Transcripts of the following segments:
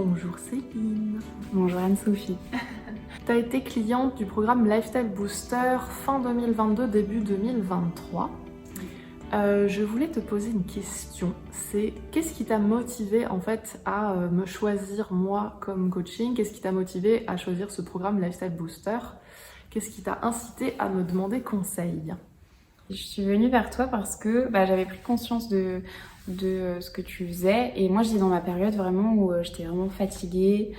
Bonjour Céline. Bonjour Anne-Sophie. Tu as été cliente du programme Lifestyle Booster fin 2022, début 2023. Je voulais te poser une question, c'est qu'est-ce qui t'a motivé en fait à me choisir moi comme coaching? Qu'est-ce qui t'a motivé à choisir ce programme Lifestyle Booster? Qu'est-ce qui t'a incité à me demander conseil? Je suis venue vers toi parce que j'avais pris conscience de ce que tu faisais et moi j'étais dans ma période vraiment où j'étais vraiment fatiguée,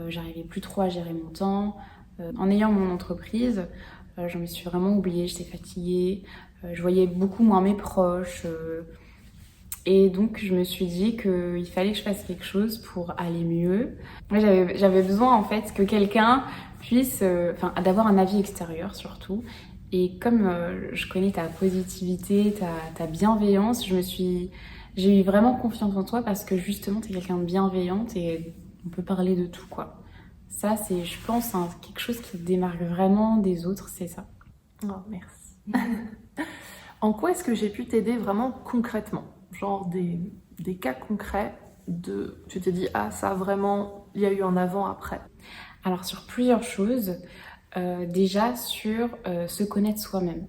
j'arrivais plus trop à gérer mon temps. En ayant mon entreprise, je me suis vraiment oubliée, j'étais fatiguée, je voyais beaucoup moins mes proches et donc je me suis dit qu'il fallait que je fasse quelque chose pour aller mieux. Moi j'avais besoin en fait que quelqu'un puisse, d'avoir un avis extérieur surtout. Et comme je connais ta positivité, ta bienveillance, j'ai eu vraiment confiance en toi parce que justement, tu es quelqu'un de bienveillante et on peut parler de tout, quoi. Ça, c'est, je pense, quelque chose qui te démarque vraiment des autres, c'est ça. Oh, merci. En quoi est-ce que j'ai pu t'aider vraiment concrètement? Genre des cas concrets tu t'es dit, ah ça vraiment, il y a eu un avant-après. Alors sur plusieurs choses. Déjà sur se connaître soi-même,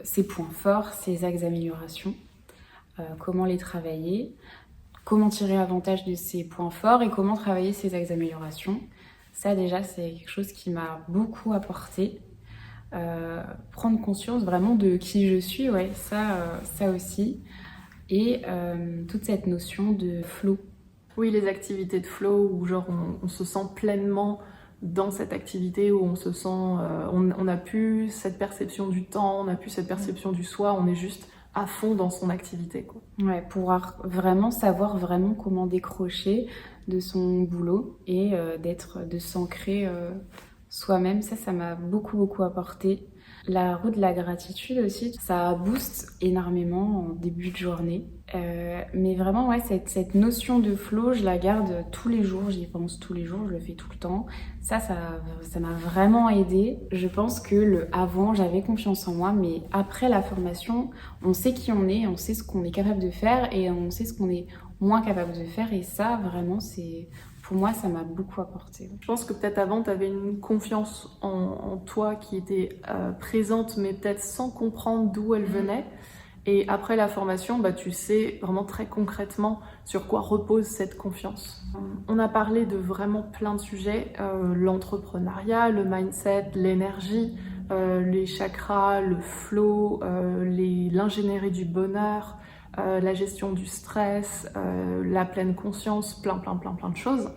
ses points forts, ses axes d'amélioration, comment les travailler, comment tirer avantage de ses points forts et comment travailler ses axes d'amélioration. Ça déjà c'est quelque chose qui m'a beaucoup apporté. Prendre conscience vraiment de qui je suis, ouais, ça aussi. Et toute cette notion de flow. Oui, les activités de flow où genre on se sent pleinement dans cette activité, où on se sent, on n'a plus cette perception du temps, on n'a plus cette perception du soi, on est juste à fond dans son activité, quoi. Ouais, pouvoir vraiment savoir vraiment comment décrocher de son boulot et de s'ancrer soi-même, ça m'a beaucoup apporté. La roue de la gratitude aussi, ça booste énormément en début de journée. Mais vraiment, ouais, cette notion de flow, je la garde tous les jours, j'y pense tous les jours, je le fais tout le temps. Ça m'a vraiment aidée. Je pense que avant, j'avais confiance en moi, mais après la formation, on sait qui on est sait ce qu'on est capable de faire et on sait ce qu'on est moins capable de faire. Et ça, vraiment, pour moi, ça m'a beaucoup apporté. Je pense que peut-être avant, tu avais une confiance en toi qui était présente, mais peut-être sans comprendre d'où elle venait. Et après la formation, tu sais vraiment très concrètement sur quoi repose cette confiance. On a parlé de vraiment plein de sujets, l'entrepreneuriat, le mindset, l'énergie, les chakras, le flow, l'ingénierie du bonheur, la gestion du stress, la pleine conscience, plein de choses.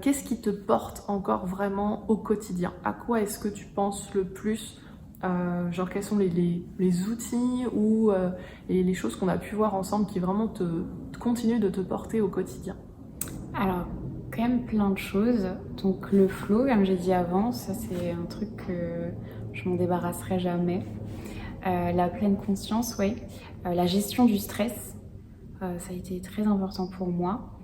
Qu'est-ce qui te porte encore vraiment au quotidien? À quoi est-ce que tu penses le plus? Genre quels sont les outils ou les choses qu'on a pu voir ensemble qui vraiment continuent de te porter au quotidien? Alors, quand même plein de choses. Donc le flow, comme j'ai dit avant, ça c'est un truc que je m'en débarrasserai jamais. La pleine conscience, oui. La gestion du stress, ça a été très important pour moi.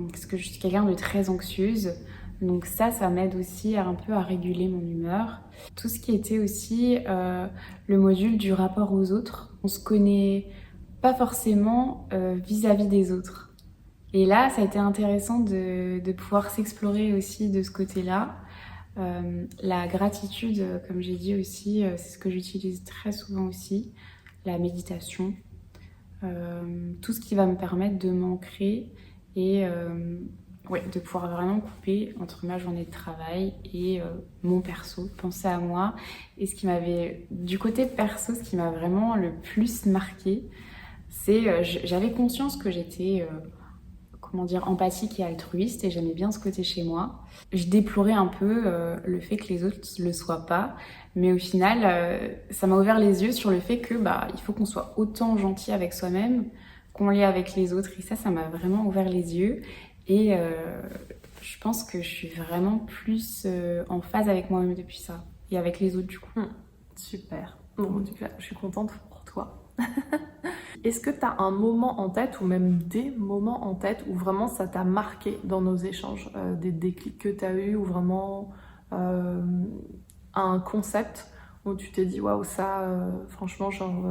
Parce que je suis quelqu'un de très anxieuse. Donc ça m'aide aussi un peu à réguler mon humeur. Tout ce qui était aussi le module du rapport aux autres. On se connaît pas forcément vis-à-vis des autres. Et là, ça a été intéressant de pouvoir s'explorer aussi de ce côté-là. La gratitude, comme j'ai dit aussi, c'est ce que j'utilise très souvent aussi. La méditation. Tout ce qui va me permettre de m'ancrer et de pouvoir vraiment couper entre ma journée de travail et mon perso, penser à moi. Et du côté perso, ce qui m'a vraiment le plus marqué, c'est j'avais conscience que j'étais empathique et altruiste et j'aimais bien ce côté chez moi. Je déplorais un peu le fait que les autres ne le soient pas, mais au final, ça m'a ouvert les yeux sur le fait que il faut qu'on soit autant gentil avec soi-même qu'on l'est avec les autres. Et ça m'a vraiment ouvert les yeux. Et je pense que je suis vraiment plus en phase avec moi-même depuis ça. Et avec les autres, du coup. Super. Bon, en tout cas, je suis contente pour toi. Est-ce que tu as un moment en tête, ou même des moments en tête, où vraiment ça t'a marqué dans nos échanges, des déclics que tu as eu, ou vraiment un concept où tu t'es dit, waouh, ça, franchement, genre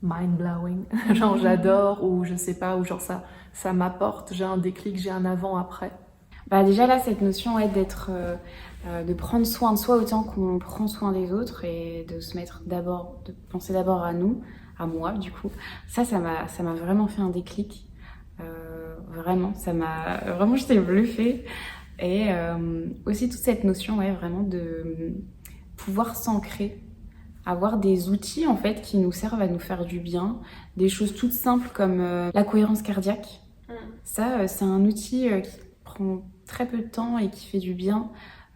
mind-blowing, genre j'adore, ou je sais pas, ou genre ça m'apporte, j'ai un déclic, j'ai un avant-après? Bah déjà là, cette notion d'être, de prendre soin de soi autant qu'on prend soin des autres et de se mettre d'abord, de penser d'abord à nous, à moi du coup. Ça m'a vraiment fait un déclic. Vraiment, vraiment, j'étais bluffée. Et aussi toute cette notion, vraiment de pouvoir s'ancrer, avoir des outils en fait qui nous servent à nous faire du bien, des choses toutes simples comme la cohérence cardiaque. Ça, c'est un outil qui prend très peu de temps et qui fait du bien.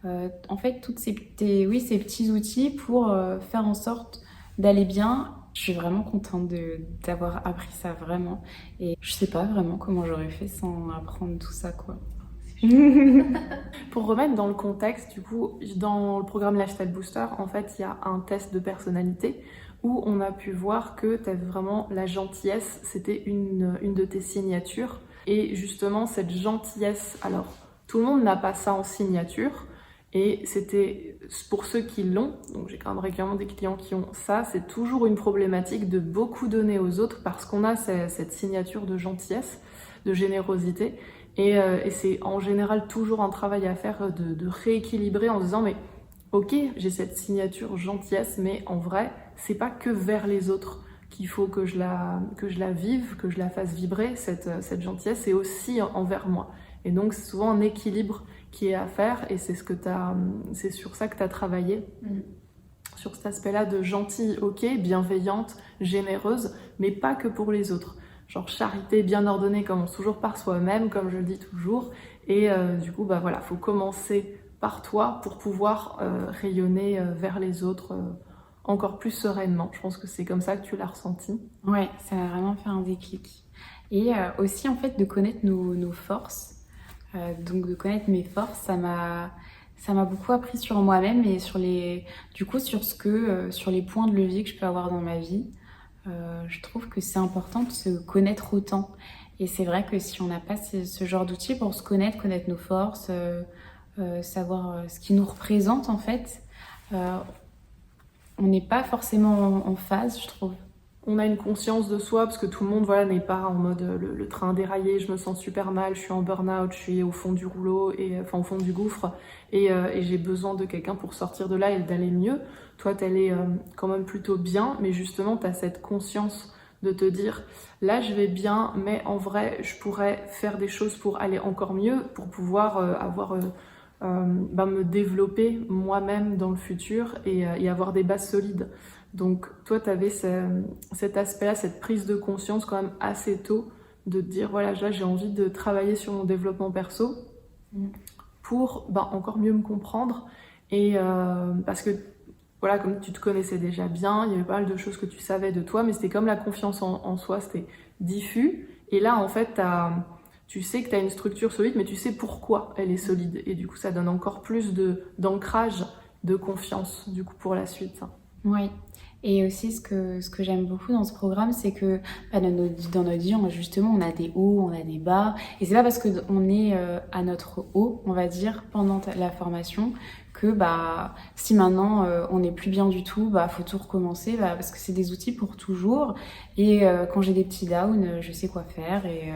En fait, toutes ces petits outils pour faire en sorte d'aller bien. Je suis vraiment contente d'avoir appris ça, vraiment. Et je sais pas vraiment comment j'aurais fait sans apprendre tout ça, quoi. Pour remettre dans le contexte, du coup, dans le programme Lifestyle Booster, en fait, il y a un test de personnalité où on a pu voir que tu avais vraiment la gentillesse, c'était une de tes signatures. Et justement, cette gentillesse, alors, tout le monde n'a pas ça en signature, et c'était pour ceux qui l'ont, donc j'ai quand même régulièrement des clients qui ont ça, c'est toujours une problématique de beaucoup donner aux autres parce qu'on a cette signature de gentillesse, de générosité. Et c'est en général toujours un travail à faire de rééquilibrer en se disant mais ok, j'ai cette signature gentillesse, mais en vrai, c'est pas que vers les autres qu'il faut que je la vive, que je la fasse vibrer, cette gentillesse, c'est aussi envers moi. Et donc c'est souvent un équilibre qui est à faire et c'est sur ça que tu as travaillé. Sur cet aspect-là de gentille, ok, bienveillante, généreuse, mais pas que pour les autres. Genre charité bien ordonnée commence toujours par soi-même, comme je le dis toujours. Et du coup, bah voilà, faut commencer par toi pour pouvoir rayonner vers les autres encore plus sereinement. Je pense que c'est comme ça que tu l'as ressenti. Ouais, ça a vraiment fait un déclic. Et aussi, en fait, de connaître nos forces. Donc, de connaître mes forces, ça m'a beaucoup appris sur moi-même et sur les points de levier que je peux avoir dans ma vie. Je trouve que c'est important de se connaître autant. Et c'est vrai que si on n'a pas ce genre d'outils pour se connaître nos forces, savoir ce qui nous représente en fait, on n'est pas forcément en phase, je trouve. On a une conscience de soi parce que tout le monde voilà, n'est pas en mode le train déraillé, je me sens super mal, je suis en burn-out, je suis au fond du rouleau, au fond du gouffre et j'ai besoin de quelqu'un pour sortir de là et d'aller mieux. Toi, t'allais quand même plutôt bien, mais justement, tu as cette conscience de te dire là, je vais bien, mais en vrai, je pourrais faire des choses pour aller encore mieux, pour pouvoir me développer moi-même dans le futur et avoir des bases solides. Donc toi, tu avais cet aspect-là, cette prise de conscience quand même assez tôt de te dire, voilà, là j'ai envie de travailler sur mon développement perso pour encore mieux me comprendre. Et parce que, voilà, comme tu te connaissais déjà bien, il y avait pas mal de choses que tu savais de toi, mais c'était comme la confiance en soi, c'était diffus. Et là, en fait, tu sais que tu as une structure solide, mais tu sais pourquoi elle est solide. Et du coup, ça donne encore plus d'ancrage, de confiance, du coup, pour la suite. Oui. Et aussi, ce que j'aime beaucoup dans ce programme, c'est que dans notre vie, on a des hauts, on a des bas. Et c'est pas parce qu'on est à notre haut, on va dire, pendant la formation, que si maintenant on n'est plus bien du tout, faut tout recommencer, parce que c'est des outils pour toujours. Et quand j'ai des petits downs, je sais quoi faire. Et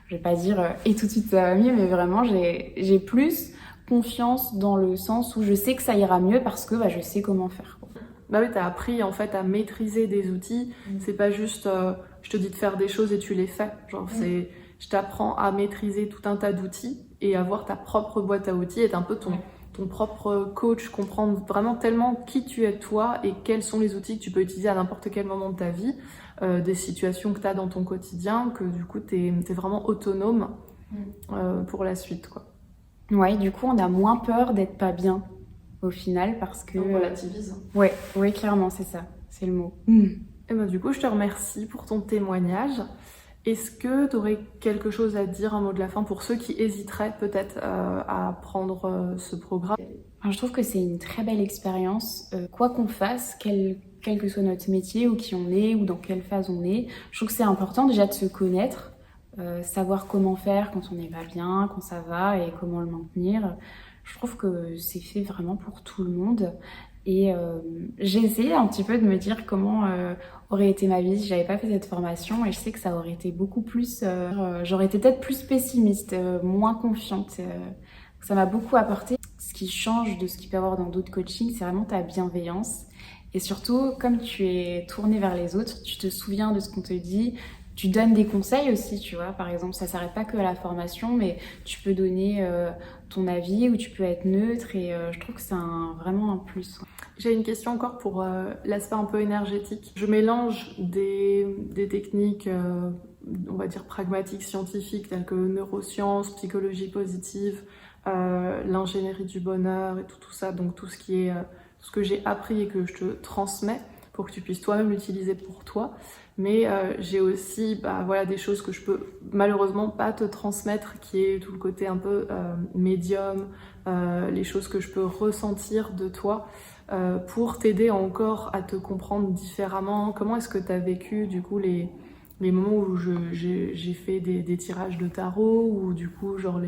je vais pas dire et tout de suite ça va mieux, mais vraiment, j'ai plus confiance dans le sens où je sais que ça ira mieux parce que je sais comment faire. Bah oui, t'as appris en fait à maîtriser des outils. C'est pas juste je te dis de faire des choses et tu les fais. Genre je t'apprends à maîtriser tout un tas d'outils et avoir ta propre boîte à outils, être un peu ton propre coach, comprendre vraiment tellement qui tu es toi et quels sont les outils que tu peux utiliser à n'importe quel moment de ta vie, des situations que tu as dans ton quotidien, que du coup t'es vraiment autonome pour la suite, quoi. Ouais, du coup on a moins peur d'être pas bien au final parce que... On relativise. Ouais, clairement, c'est ça, c'est le mot. Et du coup, je te remercie pour ton témoignage. Est-ce que tu aurais quelque chose à dire, un mot de la fin, pour ceux qui hésiteraient peut-être à prendre ce programme? Je trouve que c'est une très belle expérience. Quoi qu'on fasse, quel que soit notre métier ou qui on est ou dans quelle phase on est, je trouve que c'est important déjà de se connaître, savoir comment faire quand on n'est pas bien, quand ça va et comment le maintenir. Je trouve que c'est fait vraiment pour tout le monde Et j'ai essayé un petit peu de me dire comment aurait été ma vie si j'avais pas fait cette formation, et je sais que ça aurait été beaucoup plus... j'aurais été peut-être plus pessimiste, moins confiante. Ça m'a beaucoup apporté. Ce qui change de ce qu'il peut y avoir dans d'autres coachings, c'est vraiment ta bienveillance. Et surtout, comme tu es tourné vers les autres, tu te souviens de ce qu'on te dit, tu donnes des conseils aussi, tu vois. Par exemple, ça s'arrête pas que à la formation, mais tu peux donner ton avis ou tu peux être neutre, et je trouve que c'est vraiment un plus. J'ai une question encore pour l'aspect un peu énergétique. Je mélange des techniques, on va dire pragmatiques, scientifiques, telles que neurosciences, psychologie positive, l'ingénierie du bonheur et tout ça, donc tout ce qui est ce que j'ai appris et que je te transmets pour que tu puisses toi-même l'utiliser pour toi. Mais j'ai aussi voilà, des choses que je peux malheureusement pas te transmettre, qui est tout le côté un peu médium, les choses que je peux ressentir de toi pour t'aider encore à te comprendre différemment. Comment est-ce que tu as vécu du coup les moments où j'ai fait des tirages de tarot, ou du coup genre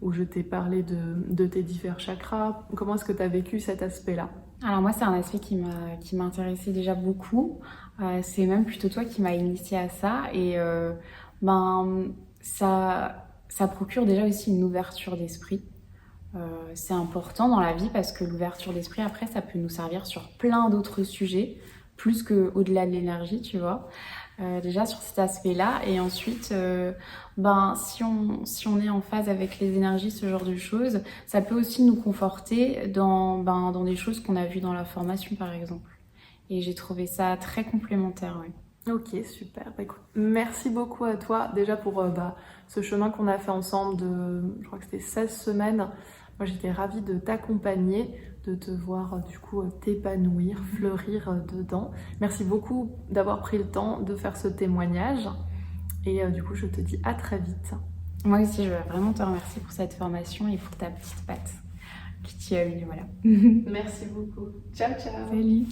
où je t'ai parlé de tes divers chakras? Comment est-ce que tu as vécu cet aspect-là? Alors moi, c'est un aspect qui m'intéressait déjà beaucoup. C'est même plutôt toi qui m'as initié à ça, et ça procure déjà aussi une ouverture d'esprit. C'est important dans la vie parce que l'ouverture d'esprit, après, ça peut nous servir sur plein d'autres sujets, plus qu'au-delà de l'énergie, tu vois. Déjà sur cet aspect-là, et ensuite si on est en phase avec les énergies, ce genre de choses, ça peut aussi nous conforter dans des choses qu'on a vues dans la formation par exemple, et j'ai trouvé ça très complémentaire, ouais. Ok, super. Écoute, merci beaucoup à toi déjà pour ce chemin qu'on a fait ensemble je crois que c'était 16 semaines. Moi, j'étais ravie de t'accompagner, de te voir du coup t'épanouir, fleurir dedans. Merci beaucoup d'avoir pris le temps de faire ce témoignage. Et du coup, je te dis à très vite. Moi aussi, je veux vraiment te remercier pour cette formation et pour ta petite patte que tu as eue, voilà. Merci beaucoup. Ciao, ciao. Salut.